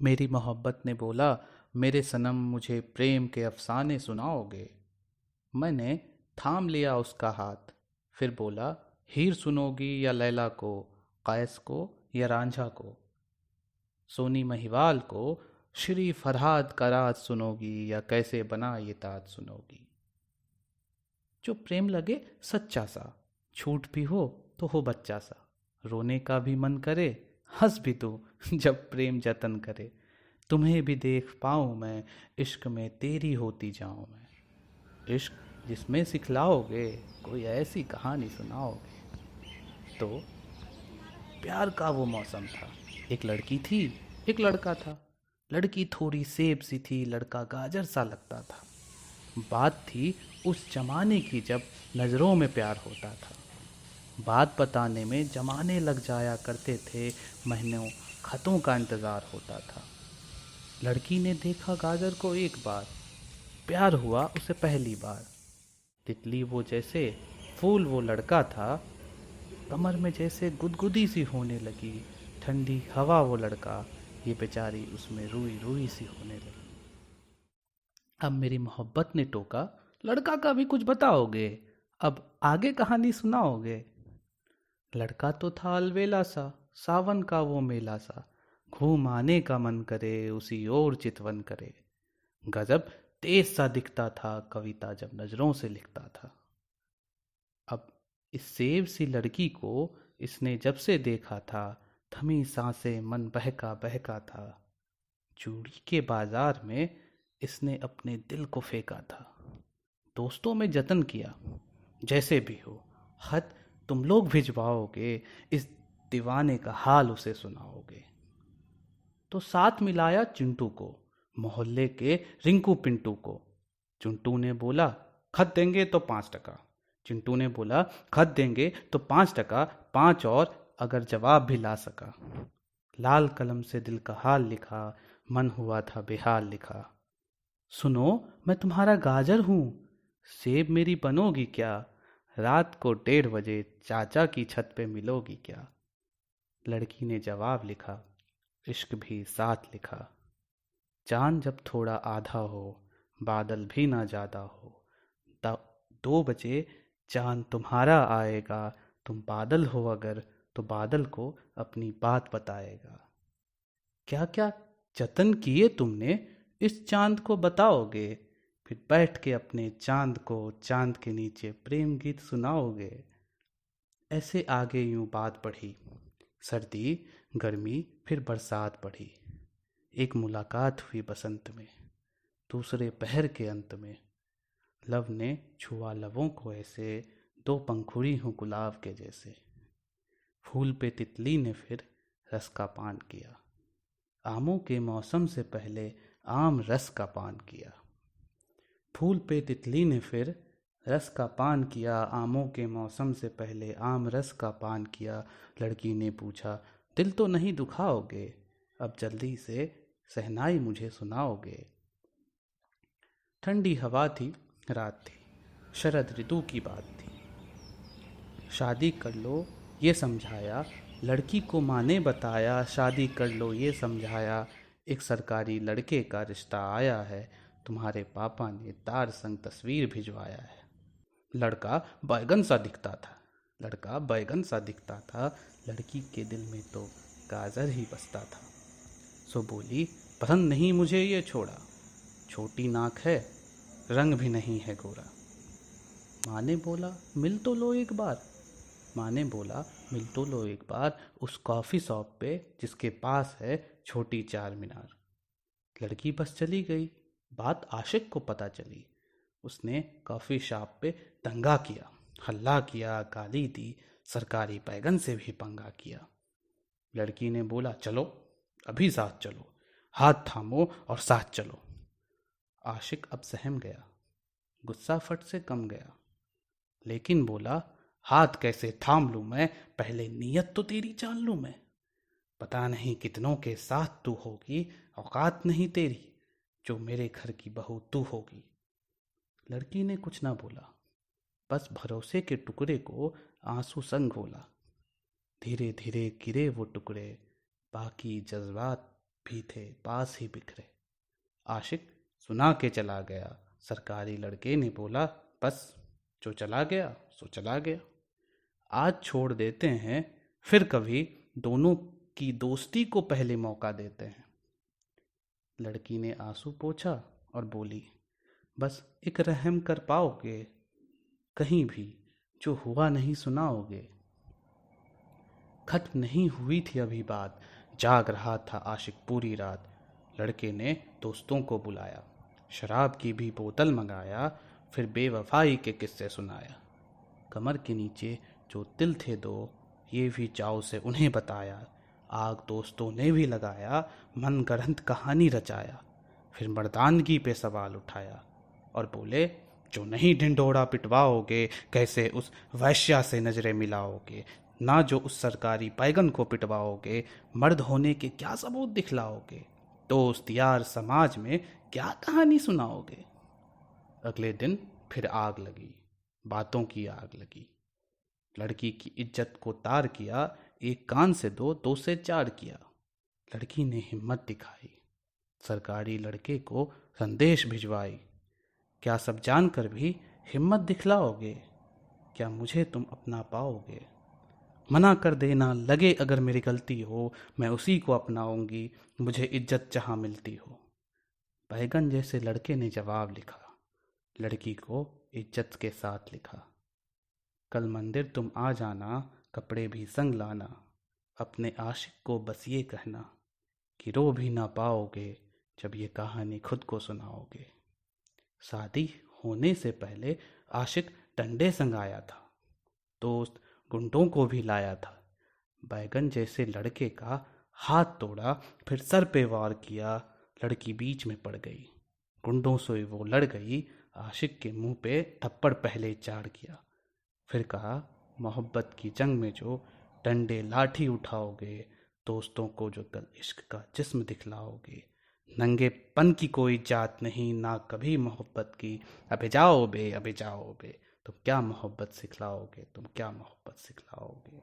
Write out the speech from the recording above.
मेरी मोहब्बत ने बोला, मेरे सनम मुझे प्रेम के अफसाने सुनाओगे। मैंने थाम लिया उसका हाथ, फिर बोला, हीर सुनोगी या लैला को, कैस को या रांझा को, सोनी महिवाल को, श्री फरहाद का राज सुनोगी या कैसे बना ये ताज सुनोगी। जो प्रेम लगे सच्चा सा, छूट भी हो तो हो बच्चा सा, रोने का भी मन करे, हंस भी तू जब प्रेम जतन करे। तुम्हें भी देख पाऊं मैं, इश्क में तेरी होती जाऊं मैं। इश्क जिसमें सिखलाओगे, कोई ऐसी कहानी सुनाओगे। तो प्यार का वो मौसम था। एक लड़की थी, एक लड़का था। लड़की थोड़ी सेब सी थी, लड़का गाजर सा लगता था। बात थी उस जमाने की जब नज़रों में प्यार होता था। बात बताने में जमाने लग जाया करते थे, महीनों खतों का इंतज़ार होता था। लड़की ने देखा गाजर को एक बार, प्यार हुआ उसे पहली बार। तितली वो जैसे, फूल वो लड़का था, कमर में जैसे गुदगुदी सी होने लगी। ठंडी हवा वो लड़का, ये बेचारी उसमें रुई रुई सी होने लगी। अब मेरी मोहब्बत ने टोका, लड़का का भी कुछ बताओगे, अब आगे कहानी सुनाओगे। लड़का तो था अलवेला सा, सावन का वो मेला सा, घूम आने का मन करे, उसी ओर चितवन करे। गजब तेज सा दिखता था, कविता जब नजरों से लिखता था। अब इस सेब सी लड़की को इसने जब से देखा था, थमी सांसें मन बहका बहका था। चूड़ी के बाजार में इसने अपने दिल को फेंका था। दोस्तों में जतन किया, जैसे भी हो, खत तुम लोग भिजवाओगे, इस दीवाने का हाल उसे सुनाओगे। तो साथ मिलाया चिंटू को, मोहल्ले के रिंकू पिंटू को। चिंटू ने बोला, खत देंगे तो 5 टका। चिंटू ने बोला, खत देंगे तो 5 टका, 5 और अगर जवाब भी ला सका। लाल कलम से दिल का हाल लिखा, मन हुआ था बेहाल लिखा। सुनो, मैं तुम्हारा गाजर हूँ, सेब मेरी बनोगी क्या, रात को 1:30 बजे चाचा की छत पे मिलोगी क्या। लड़की ने जवाब लिखा, इश्क भी साथ लिखा। चांद जब थोड़ा आधा हो, बादल भी ना ज्यादा हो, 2 बजे चांद तुम्हारा आएगा, तुम बादल हो अगर, तो बादल को अपनी बात बताएगा। क्या क्या जतन किए तुमने, इस चांद को बताओगे, फिर बैठ के अपने चांद को चांद के नीचे प्रेम गीत सुनाओगे। ऐसे आगे यूं बात बढ़ी, सर्दी, गर्मी, फिर बरसात बढ़ी। एक मुलाकात हुई बसंत में, दूसरे पहर के अंत में। लव ने छुआ लबों को ऐसे, 2 पंखुड़ी हूँ गुलाब के जैसे। फूल पे तितली ने फिर रस का पान किया, आमों के मौसम से पहले आम रस का पान किया। फूल पे तितली ने फिर रस का पान किया, आमों के मौसम से पहले आम रस का पान किया। लड़की ने पूछा, दिल तो नहीं दुखाओगे, अब जल्दी से सहनाई मुझे सुनाओगे। ठंडी हवा थी, रात थी, शरद ऋतु की बात थी। शादी कर लो ये समझाया, लड़की को माँ ने बताया, शादी कर लो ये समझाया, एक सरकारी लड़के का रिश्ता आया है, तुम्हारे पापा ने तार संग तस्वीर भिजवाया है। लड़का बैगन सा दिखता था, लड़का बैगन सा दिखता था, लड़की के दिल में तो गाजर ही बसता था। सो बोली, पसंद नहीं मुझे ये छोड़ा, छोटी नाक है, रंग भी नहीं है गोरा। माँ ने बोला, मिल तो लो एक बार। माँ ने बोला, मिल तो लो एक बार उस कॉफ़ी शॉप पे जिसके पास है छोटी चार मीनार। लड़की बस चली गई। बात आशिक को पता चली। उसने कॉफ़ी शॉप पे दंगा किया, हल्ला किया, गाली दी, सरकारी बैगन से भी पंगा किया। लड़की ने बोला, चलो अभी साथ चलो, हाथ थामो और साथ चलो। आशिक अब सहम गया, गुस्सा फट से कम गया, लेकिन बोला, हाथ कैसे थाम लूं मैं, पहले नीयत तो तेरी जान लूं मैं। पता नहीं कितनों के साथ तू होगी, औकात नहीं तेरी, जो मेरे घर की बहू तू होगी। लड़की ने कुछ ना बोला, बस भरोसे के टुकड़े को आंसू संग घोला। धीरे धीरे गिरे वो टुकड़े, बाकी जज्बात भी थे पास ही बिखरे। आशिक सुना के चला गया। सरकारी लड़के ने बोला, बस जो चला गया सो चला गया, आज छोड़ देते हैं, फिर कभी दोनों की दोस्ती को पहले मौका देते हैं। लड़की ने आंसू पोंछा और बोली, बस एक रहम कर पाओगे, कहीं भी जो हुआ नहीं सुनाओगे। खत्म नहीं हुई थी अभी बात, जाग रहा था आशिक पूरी रात। लड़के ने दोस्तों को बुलाया, शराब की भी बोतल मंगाया, फिर बेवफाई के किस्से सुनाया। कमर के नीचे जो तिल थे दो, ये भी चाव से उन्हें बताया। आग दोस्तों ने भी लगाया, मन गढ़ंत कहानी रचाया। फिर मर्दानगी पे सवाल उठाया और बोले, जो नहीं ढिंढोरा पिटवाओगे, कैसे उस वैश्या से नजरें मिलाओगे, ना जो उस सरकारी बैगन को पिटवाओगे, मर्द होने के क्या सबूत दिखलाओगे, दोस्त यार समाज में क्या कहानी सुनाओगे। अगले दिन फिर आग लगी, बातों की आग लगी। लड़की की इज्जत को तार किया, एक कान से दो, दो से चार किया। लड़की ने हिम्मत दिखाई, सरकारी लड़के को संदेश भिजवाई। क्या सब जानकर भी हिम्मत दिखलाओगे, क्या मुझे तुम अपना पाओगे। मना कर देना लगे अगर मेरी गलती हो, मैं उसी को अपनाऊंगी, मुझे इज्जत जहाँ मिलती हो। बैगन जैसे लड़के ने जवाब लिखा, लड़की को इज्जत के साथ लिखा। कल मंदिर तुम आ जाना, कपड़े भी संग लाना, अपने आशिक को बस ये कहना कि रो भी ना पाओगे जब ये कहानी खुद को सुनाओगे। शादी होने से पहले आशिक डंडे संग आया था, दोस्त गुंडों को भी लाया था। बैगन जैसे लड़के का हाथ तोड़ा, फिर सर पे वार किया, लड़की बीच में पड़ गई। गुंडों से वो लड़ गई, आशिक के मुंह पे थप्पड़ पहले चाड़ किया। फिर कहा, मोहब्बत की जंग में जो डंडे लाठी उठाओगे, दोस्तों को जो कल इश्क का जिस्म दिखलाओगे, नंगेपन की कोई जात नहीं, ना कभी मोहब्बत की, अबे जाओ बे, अबे जाओ बे, तुम क्या मोहब्बत सिखलाओगे, तुम क्या मोहब्बत सिखलाओगे।